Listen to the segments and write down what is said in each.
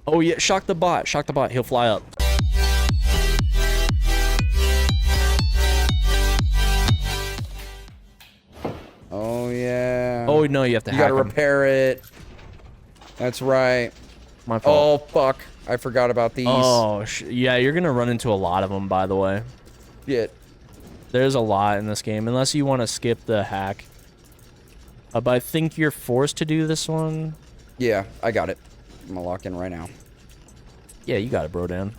Oh yeah, shock the bot. Shock the bot. He'll fly up. Oh yeah. Oh no, you have to You hack gotta him. repair it. That's right. My fault. Oh fuck! I forgot about these. Oh yeah, you're gonna run into a lot of them. By the way, Shit. there's a lot in this game, unless you want to skip the hack. But I think you're forced to do this one. Yeah, I got it. I'm gonna lock in right now. Yeah, you got it, bro, Dan.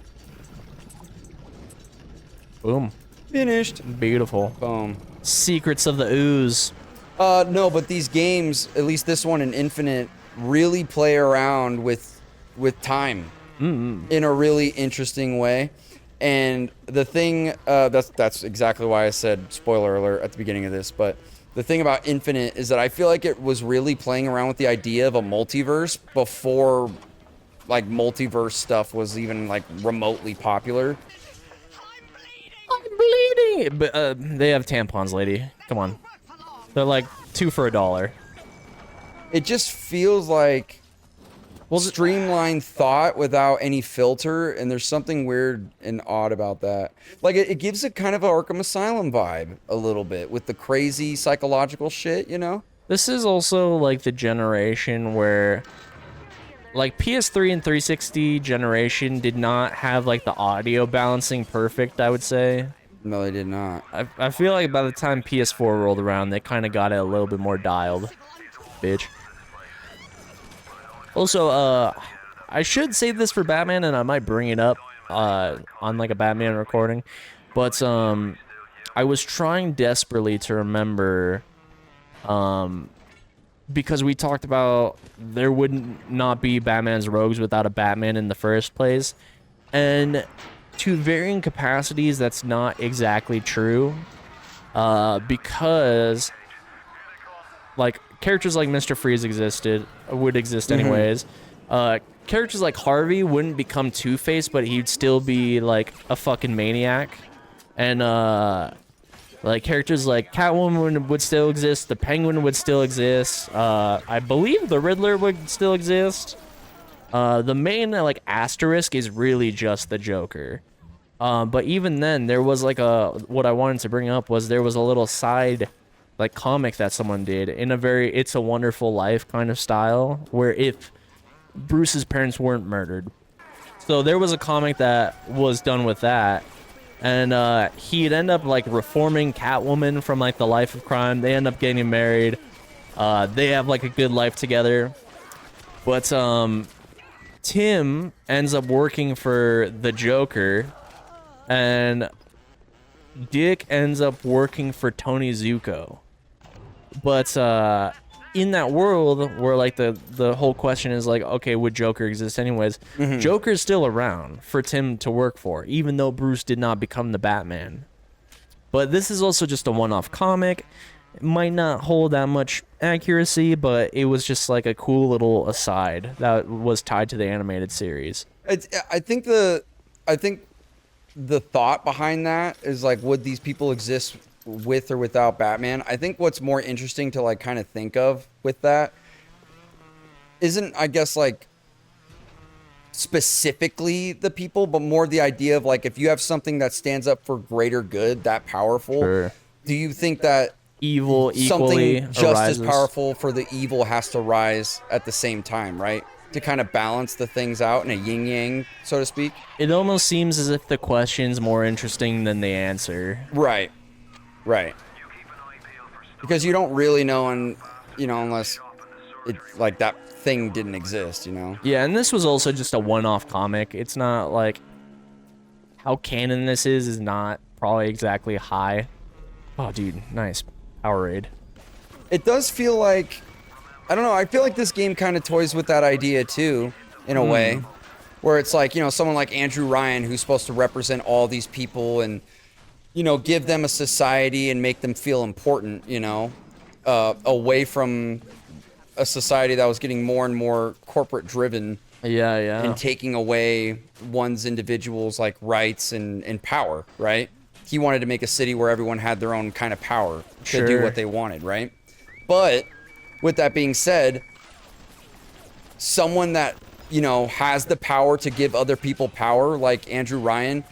Boom. Finished. Beautiful. Boom. Secrets of the ooze. No, but these games, at least this one and Infinite, really play around with time in a really interesting way. And the thing, that's exactly why I said spoiler alert at the beginning of this, but the thing about Infinite is that I feel like it was really playing around with the idea of a multiverse before like multiverse stuff was even like remotely popular. I'm bleeding. But they have tampons, lady. Come on. They're like 2 for $1. It just feels like streamlined thought without any filter, and there's something weird and odd about that. Like it gives it kind of an Arkham Asylum vibe a little bit with the crazy psychological shit, you know? This is also like the generation where like PS3 and 360 generation did not have like the audio balancing perfect, I would say. No, they did not. I feel like by the time PS4 rolled around, they kind of got it a little bit more dialed. Bitch. Also, I should save this for Batman, and I might bring it up on like a Batman recording. But I was trying desperately to remember, because we talked about there would not be Batman's rogues without a Batman in the first place, and to varying capacities, that's not exactly true, because like characters like Mr. Freeze would exist anyways. Characters like Harvey wouldn't become Two-Face, but he'd still be like a fucking maniac. And like characters like Catwoman would still exist, the Penguin would still exist. I believe the Riddler would still exist. The main like asterisk is really just the Joker. But even then, there was like what I wanted to bring up was there was a little side like comic that someone did in a very It's a Wonderful Life kind of style, where if Bruce's parents weren't murdered. So there was a comic that was done with that, and he'd end up like reforming Catwoman from like the life of crime. They end up getting married. They have like a good life together. But Tim ends up working for the Joker, and Dick ends up working for Tony Zuko. But in that world where like the whole question is like, okay, would Joker exist anyways? Joker's still around for Tim to work for, even though Bruce did not become the Batman. But this is also just a one-off comic. It might not hold that much accuracy, but it was just like a cool little aside that was tied to the animated series. I think the thought behind that is like, would these people exist with or without Batman? I think what's more interesting to like kind of think of with that isn't, I guess, like specifically the people, but more the idea of like, if you have something that stands up for greater good, that powerful, Sure. do you think that Evil equally something just arises. as powerful for the evil has to rise at the same time, right? To kind of balance the things out in a yin-yang, so to speak. It almost seems as if the question's more interesting than the answer. Right. Because you don't really know, unless it like that thing didn't exist, you know? Yeah, and this was also just a one-off comic. It's not like how canon this is not probably exactly high. Oh, dude, nice Powerade. It does feel like, I don't know, I feel like this game kind of toys with that idea too, in a way, where it's like, someone like Andrew Ryan who's supposed to represent all these people and, give them a society and make them feel important, away from a society that was getting more and more corporate driven. Yeah. And taking away one's individual's like rights and power, right? He wanted to make a city where everyone had their own kind of power to do what they wanted, right? But with that being said, someone that you know, has the power to give other people power, like Andrew Ryan,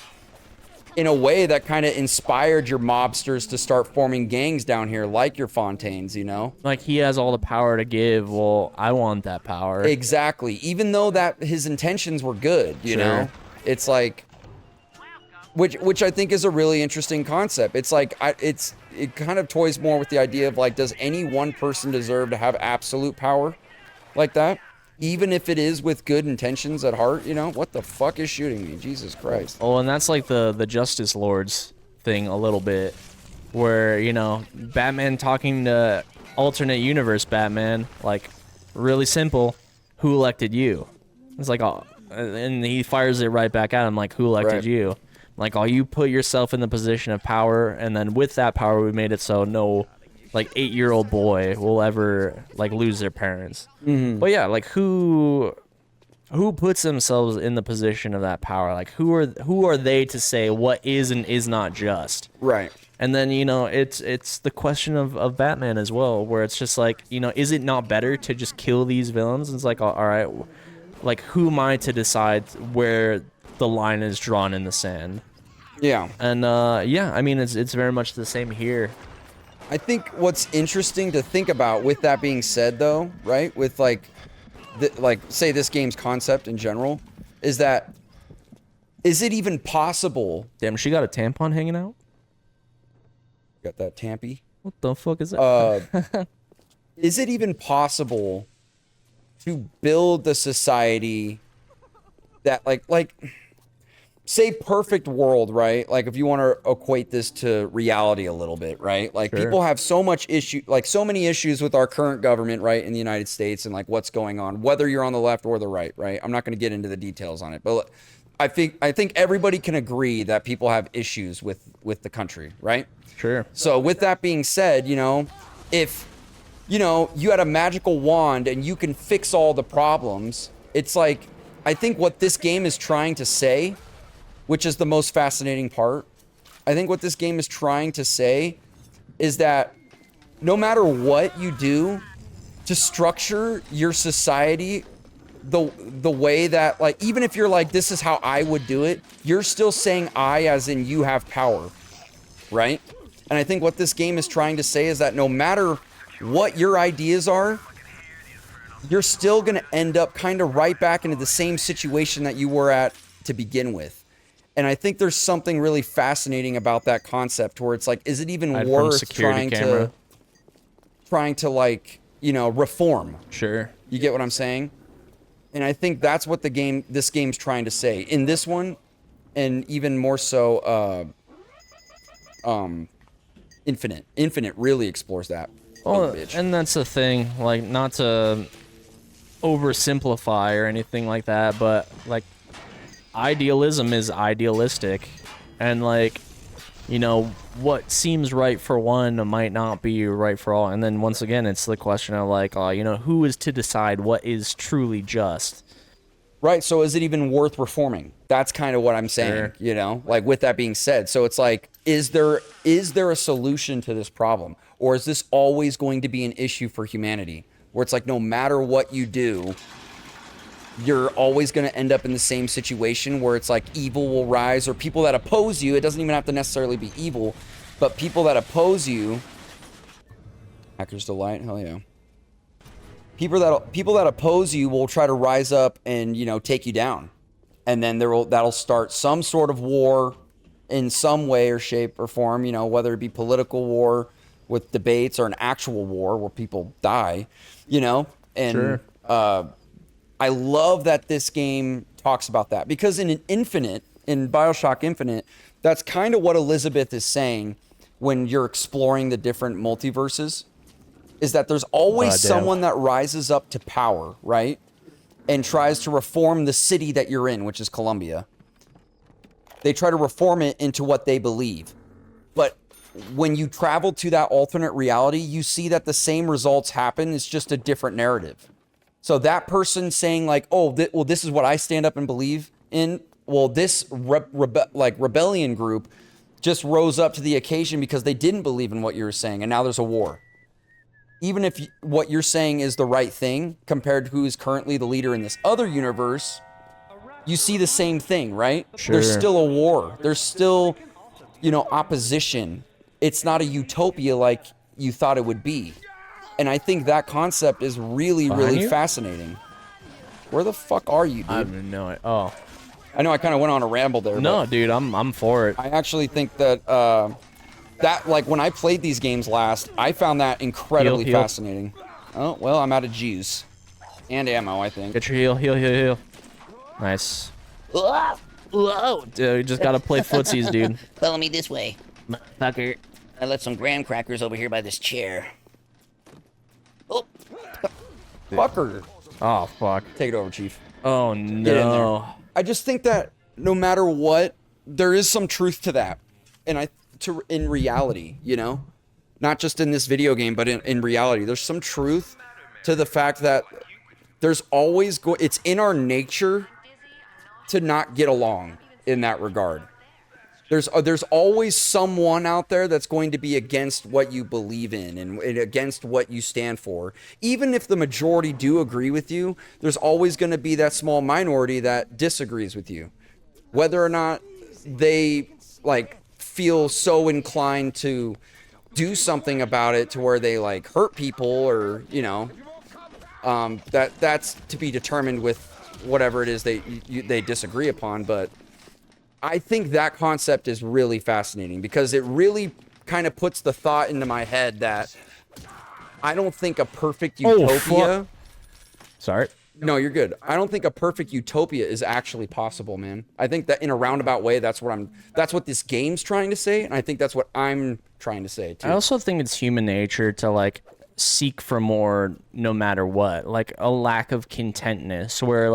in a way that kind of inspired your mobsters to start forming gangs down here, like your Fontaines, you know? Like, he has all the power to give. Well, I want that power. Exactly. Even though that his intentions were good, you know? It's like, which I think is a really interesting concept. It's like, it kind of toys more with the idea of like, does any one person deserve to have absolute power like that? Even if it is with good intentions at heart, you know? What the fuck is shooting me? Jesus Christ. Oh, and that's like the Justice Lords thing a little bit, where, you know, Batman talking to alternate universe Batman, like, really simple, who elected you? It's like, oh, and he fires it right back at him, like, who elected you? Like, oh, you put yourself in the position of power, and then with that power, we made it so no, like, 8-year-old boy will ever, like, lose their parents. But yeah, like, who puts themselves in the position of that power? Like, who are they to say what is and is not just? Right. And then, you know, it's the question of Batman as well, where it's just like, you know, is it not better to just kill these villains? It's like, all right, like, who am I to decide where the line is drawn in the sand? Yeah. And yeah, I mean, it's very much the same here. I think what's interesting to think about with that being said, though, right, with like say this game's concept in general, is that, is it even possible? Damn, she got a tampon hanging out? Got that tampy? What the fuck is that? Is it even possible to build the society that like say perfect world, right? Like, if you want to equate this to reality a little bit, right? Like, people have so much issue, like so many issues with our current government, right, in the United States, and like what's going on, whether you're on the left or the right, right? I'm not going to get into the details on it, but I think everybody can agree that people have issues with the country, right? Sure. So with that being said, you know, if, you know, you had a magical wand and you can fix all the problems, it's like, I think what this game is trying to say, which is the most fascinating part, I think what this game is trying to say is that no matter what you do to structure your society the way that, like, even if you're like, this is how I would do it, you're still saying I as in you have power, right? And I think what this game is trying to say is that no matter what your ideas are, you're still going to end up kind of right back into the same situation that you were at to begin with. And I think there's something really fascinating about that concept, where it's like, is it even worth trying to like, you know, reform? Sure. You get what I'm saying? And I think that's what this game's trying to say. In this one, and even more so, Infinite. Infinite really explores that. Well, and that's the thing, like, not to oversimplify or anything like that, but like, idealism is idealistic, and like, you know, what seems right for one might not be right for all. And then once again, it's the question of like, you know, who is to decide what is truly just? Right. So is it even worth reforming? That's kind of what I'm saying, you know, like, with that being said. So it's like, is there a solution to this problem? Or is this always going to be an issue for humanity, where it's like, no matter what you do, you're always going to end up in the same situation where it's like evil will rise, or people that oppose you, it doesn't even have to necessarily be evil, but people that oppose you, Hacker's Delight, hell yeah. People that oppose you will try to rise up and, you know, take you down. And then that'll start some sort of war in some way or shape or form, you know, whether it be political war with debates or an actual war where people die, you know? And I love that this game talks about that, because in BioShock Infinite, that's kind of what Elizabeth is saying when you're exploring the different multiverses, is that there's always someone that rises up to power, right? And tries to reform the city that you're in, which is Columbia. They try to reform it into what they believe. But when you travel to that alternate reality, you see that the same results happen. It's just a different narrative. So that person saying like, oh, well, this is what I stand up and believe in. Well, this rebellion group just rose up to the occasion because they didn't believe in what you were saying, and now there's a war. even if what you're saying is the right thing compared to who is currently the leader in this other universe, you see the same thing, right? Sure. There's still a war. There's still, opposition. It's not a utopia like you thought it would be. And I think that concept is really, really fascinating. Where the fuck are you, dude? I don't know it. Oh. I know I kind of went on a ramble there. No, dude, I'm for it. I actually think that that like when I played these games last, I found that incredibly fascinating. Oh well, I'm out of juice and ammo. I think. Get your heal. Nice. Whoa, dude, you just gotta play footsies, dude. Follow me this way. Fucker. I left some graham crackers over here by this chair. Oh, Fucker. Oh fuck. Take it over, Chief. Oh Get in there. no. I just think that no matter what, there is some truth to that, and in reality, not just in this video game, but in reality, there's some truth to the fact that there's always it's in our nature to not get along in that regard. There's always someone out there that's going to be against what you believe in and against what you stand for. Even if the majority do agree with you, there's always going to be that small minority that disagrees with you. Whether or not they feel so inclined to do something about it to where they hurt people or, that's to be determined with whatever it is they disagree upon. But I think that concept is really fascinating because it really kind of puts the thought into my head that I don't think a perfect utopia. Sorry. No, you're good. I don't think a perfect utopia is actually possible, man. I think that in a roundabout way, that's what this game's trying to say, and I think that's what I'm trying to say too. I also think it's human nature to seek for more no matter what, a lack of contentness where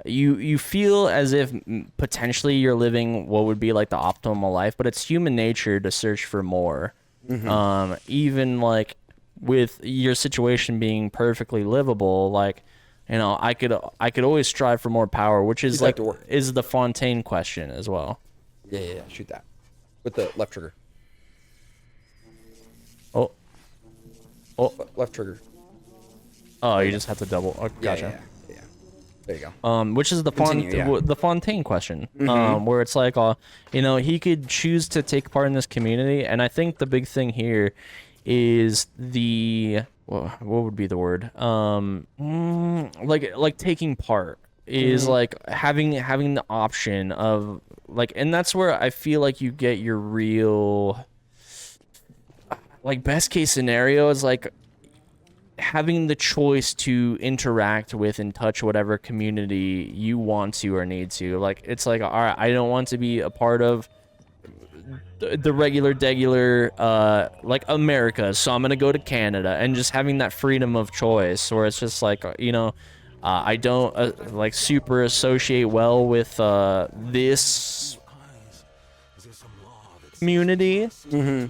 you feel as if potentially you're living what would be the optimal life, but it's human nature to search for more. Mm-hmm. Even with your situation being perfectly livable, I could always strive for more power, which is is the Fontaine question as well. Yeah, shoot that with the left trigger. Oh, left trigger. Oh, you just have to double. Oh, gotcha. Yeah. There you go. Which is the Fontaine question, where it's he could choose to take part in this community, and I think the big thing here is what would be the word? Taking part is having the option of and that's where I feel like you get your real best case scenario is having the choice to interact with and touch whatever community you want to or need to. It's all right, I don't want to be a part of the regular America, so I'm gonna go to Canada, and just having that freedom of choice where it's just I don't super associate well with this community,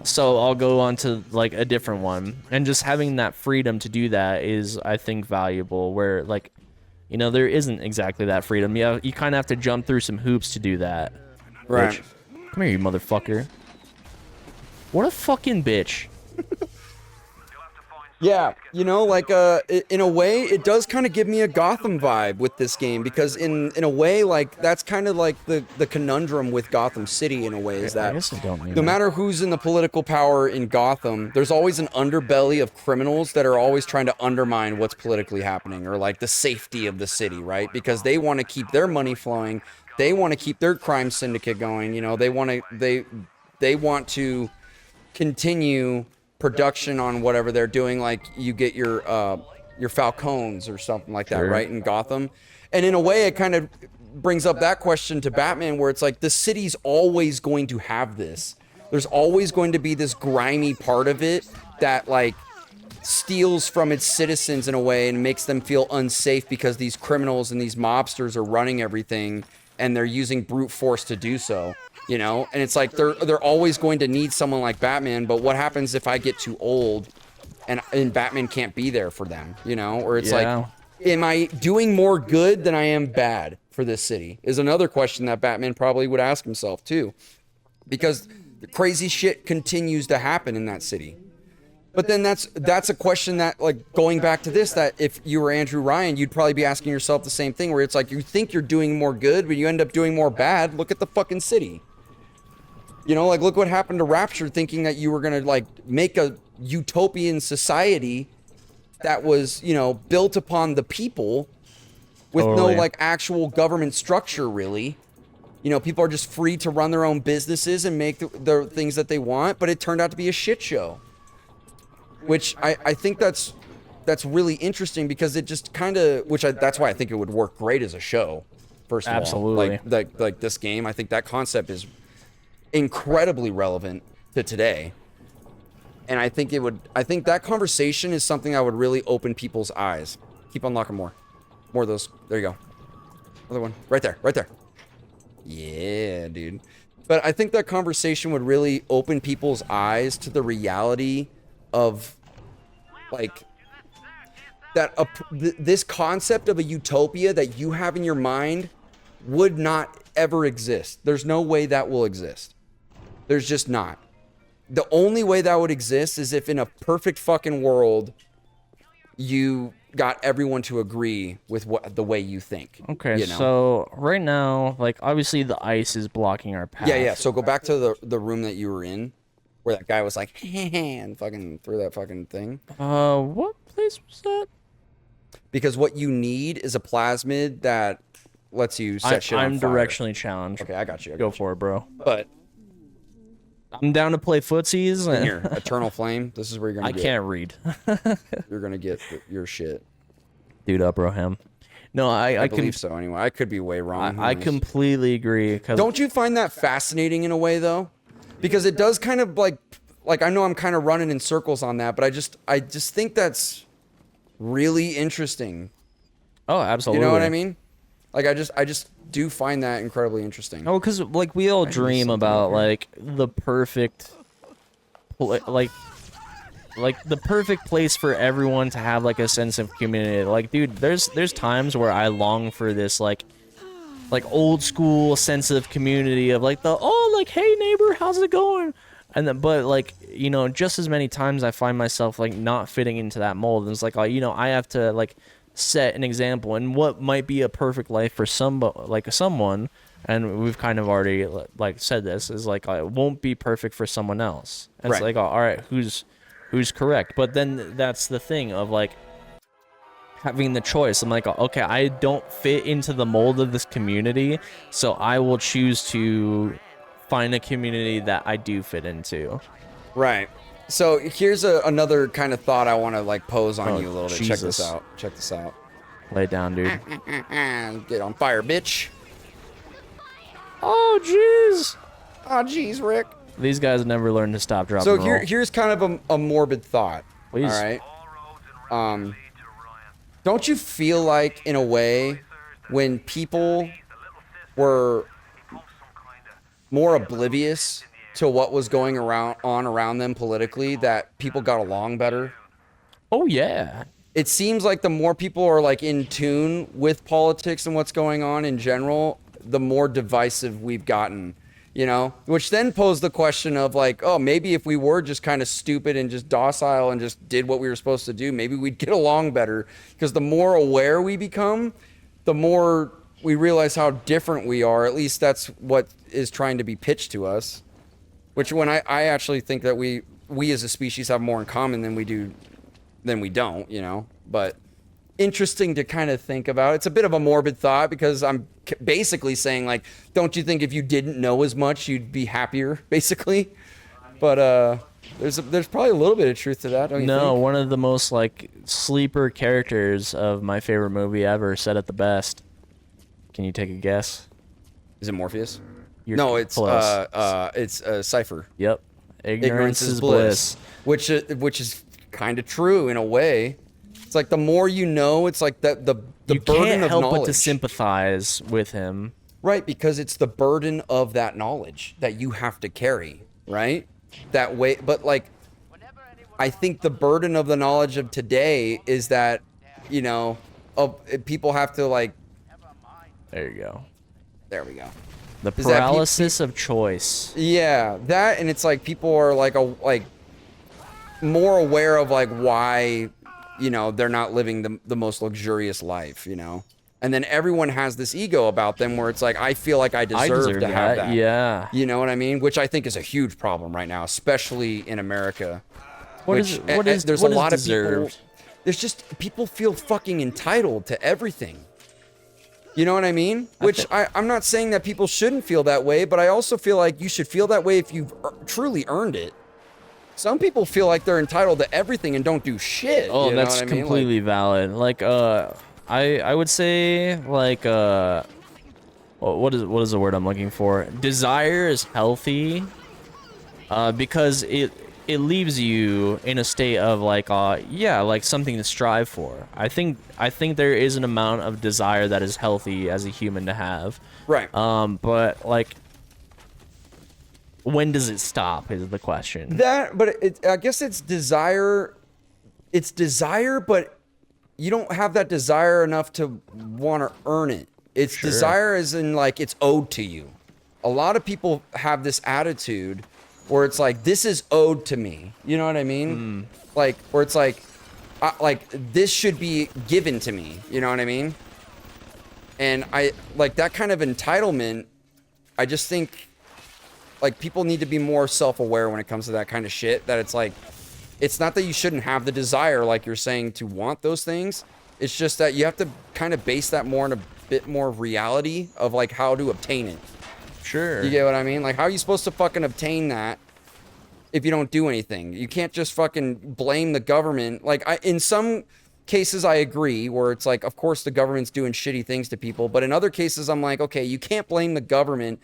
so I'll go on to a different one, and just having that freedom to do that is, I think, valuable, where there isn't exactly that freedom. You kind of have to jump through some hoops to do that. Right. Come here, you motherfucker. What a fucking bitch. Yeah, in a way, it does kind of give me a Gotham vibe with this game, because in a way, that's kind of the conundrum with Gotham City, in a way, is that no matter who's in the political power in Gotham, there's always an underbelly of criminals that are always trying to undermine what's politically happening, or the safety of the city, right? Because they want to keep their money flowing, they want to keep their crime syndicate going, they want to continue production on whatever they're doing, you get your Falcones or something like that, right, in Gotham. And in a way, it kind of brings up that question to Batman, where it's the city's always going to have this. There's always going to be this grimy part of it that steals from its citizens in a way and makes them feel unsafe because these criminals and these mobsters are running everything and they're using brute force to do so. And it's they're always going to need someone like Batman, but what happens if I get too old and Batman can't be there for them, or it's am I doing more good than I am bad for this city, is another question that Batman probably would ask himself too, because the crazy shit continues to happen in that city. But then that's a question that, like, going back to this, that if you were Andrew Ryan, you'd probably be asking yourself the same thing, where it's like you think you're doing more good, but you end up doing more bad. Look at the fucking city. You know, like, look what happened to Rapture, thinking that you were gonna, like, make a utopian society that was, you know, built upon the people with no, like, actual government structure, really. You know, people are just free to run their own businesses and make the things that they want, but it turned out to be a shit show. Which I think that's really interesting, because it just kind of, that's why I think it would work great as a show. First of all, Absolutely. like this game, I think that concept is incredibly relevant to today, and I think that conversation is something that would really open people's eyes. Keep unlocking more of those. There you go. Another one right there, right there. Yeah, dude. But I think that conversation would really open people's eyes to the reality of, like, that this concept of a utopia that you have in your mind would not ever exist. There's no way that will exist. There's just not. The only way that would exist is if in a perfect fucking world you got everyone to agree with the way you think. Okay, you know? So right now, like, obviously the ice is blocking our path. Yeah. So go back to the room that you were in, where that guy was like, and fucking threw that fucking thing. What place was that? Because what you need is a plasmid that lets you set shit on fire. I'm directionally challenged. Okay, I got you. Go for it, bro. But I'm down to play footsies. And here, Eternal Flame. This is where you're gonna. I can't read. You're gonna get your shit. Dude, Abraham. No, I believe so. Anyway, I could be way wrong. I completely agree. Don't you find that fascinating in a way, though? Because it does kind of like I know I'm kind of running in circles on that, but I just think that's really interesting. Oh, absolutely. You know what I mean? Like, I just do find that incredibly interesting. Oh, because, like, we all dream about, like, the perfect, like the perfect place for everyone to have, like, a sense of community. Like, dude, there's times where I long for this, like old school sense of community of, like, like, hey neighbor, how's it going? And then, but, like, you know, just as many times I find myself, like, not fitting into that mold. And it's like, you know, I have to, like, set an example, and what might be a perfect life for someone, and we've kind of already, like, said this, is like, it won't be perfect for someone else. And right. It's like, all right, who's correct? But then that's the thing of, like, having the choice. I'm like, okay, I don't fit into the mold of this community, so I will choose to find a community that I do fit into. Right. So here's another kind of thought I want to, like, pose on you a little bit. Jesus. Check this out. Lay it down, dude. Get on fire, bitch. Oh, jeez. Oh, jeez, Rick. These guys never learn to stop, drop, So and roll. here's kind of a morbid thought. Please. All right. Don't you feel like, in a way, when people were more oblivious to what was going around them politically, that people got along better? Oh, yeah. It seems like the more people are, like, in tune with politics and what's going on in general, the more divisive we've gotten, you know? Which then posed the question of, like, oh, maybe if we were just kind of stupid and just docile and just did what we were supposed to do, maybe we'd get along better. Because the more aware we become, the more we realize how different we are. At least that's what is trying to be pitched to us. Which, when I actually think that we as a species have more in common than we don't, you know? But interesting to kind of think about. It's a bit of a morbid thought, because I'm basically saying, like, don't you think if you didn't know as much, you'd be happier, basically? But there's probably a little bit of truth to that, don't you think? No, one of the most, like, sleeper characters of my favorite movie ever said it the best. Can you take a guess? Is it Morpheus? You're it's Cypher. Yep. Ignorance is bliss. Which is kind of true in a way. It's like the more you know, it's like the burden of knowledge. You can't help but to sympathize with him. Right, because it's the burden of that knowledge that you have to carry, right? That way, but, like, I think the burden of the knowledge of today is that, you know, people have to, like... There you go. There we go. The paralysis of choice. Yeah, that, and it's like people are like more aware of like why, you know, they're not living the most luxurious life, you know? And then everyone has this ego about them where it's like, I feel like I deserve to have that. Yeah. You know what I mean? Which I think is a huge problem right now, especially in America. There's a lot of people. There's just people feel fucking entitled to everything. You know what I mean? Which I'm not saying that people shouldn't feel that way, but I also feel like you should feel that way if you've truly earned it. Some people feel like they're entitled to everything and don't do shit. Oh, you know that's what I mean? completely valid. Like, I would say like what is the word I'm looking for? Desire is healthy, because it leaves you in a state of like yeah, like something to strive for. I think there is an amount of desire that is healthy as a human to have. Right. But like, when does it stop is the question. I guess it's desire. It's desire, but you don't have that desire enough to want to earn it. It's desire as in like it's owed to you. A lot of people have this attitude where it's like, this is owed to me. You know what I mean? Like, where it's like this should be given to me. You know what I mean? And I like that kind of entitlement. I just think like people need to be more self-aware when it comes to that kind of shit, that it's like, it's not that you shouldn't have the desire, like you're saying, to want those things. It's just that you have to kind of base that more in a bit more reality of like how to obtain it. Sure. You get what I mean? Like, how are you supposed to fucking obtain that if you don't do anything? You can't just fucking blame the government. Like, in some cases, I agree, where it's like, of course, the government's doing shitty things to people. But in other cases, I'm like, okay, you can't blame the government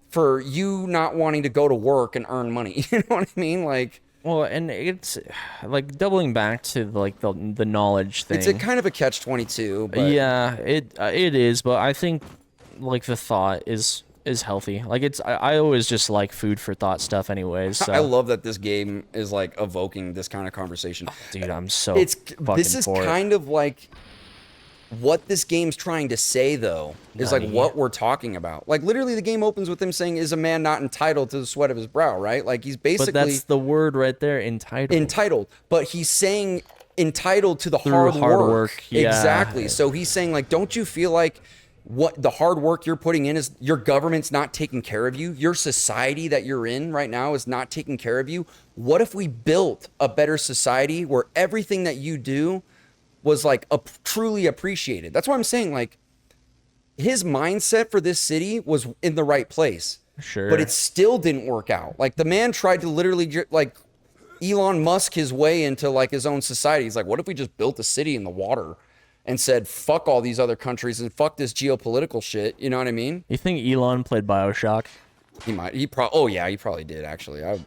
for you not wanting to go to work and earn money. You know what I mean? Like, well, and it's like doubling back to like the knowledge thing. it's a kind of a catch-22. But Yeah, it is, but I think like the thought is healthy. Like I always just like food for thought stuff anyways. So. I love that this game is like evoking this kind of conversation. Dude, I'm so This fucking is for it. kind of like what this game's trying to say, though, is like what we're talking about. Like, literally, the game opens with him saying, is a man not entitled to the sweat of his brow, right? Like, he's basically... But that's the word right there, entitled. Entitled. But he's saying entitled to the Through hard work. Yeah. Exactly. So he's saying, like, don't you feel like what the hard work you're putting in is your government's not taking care of you? Your society that you're in right now is not taking care of you? What if we built a better society where everything that you do was like truly appreciated? That's why I'm saying, like, his mindset for this city was in the right place. Sure. But it still didn't work out. Like, the man tried to literally like Elon Musk his way into like his own society. He's like, what if we just built a city in the water and said, fuck all these other countries and fuck this geopolitical shit? You know what I mean? You think Elon played BioShock? He might. Oh yeah, he probably did, actually.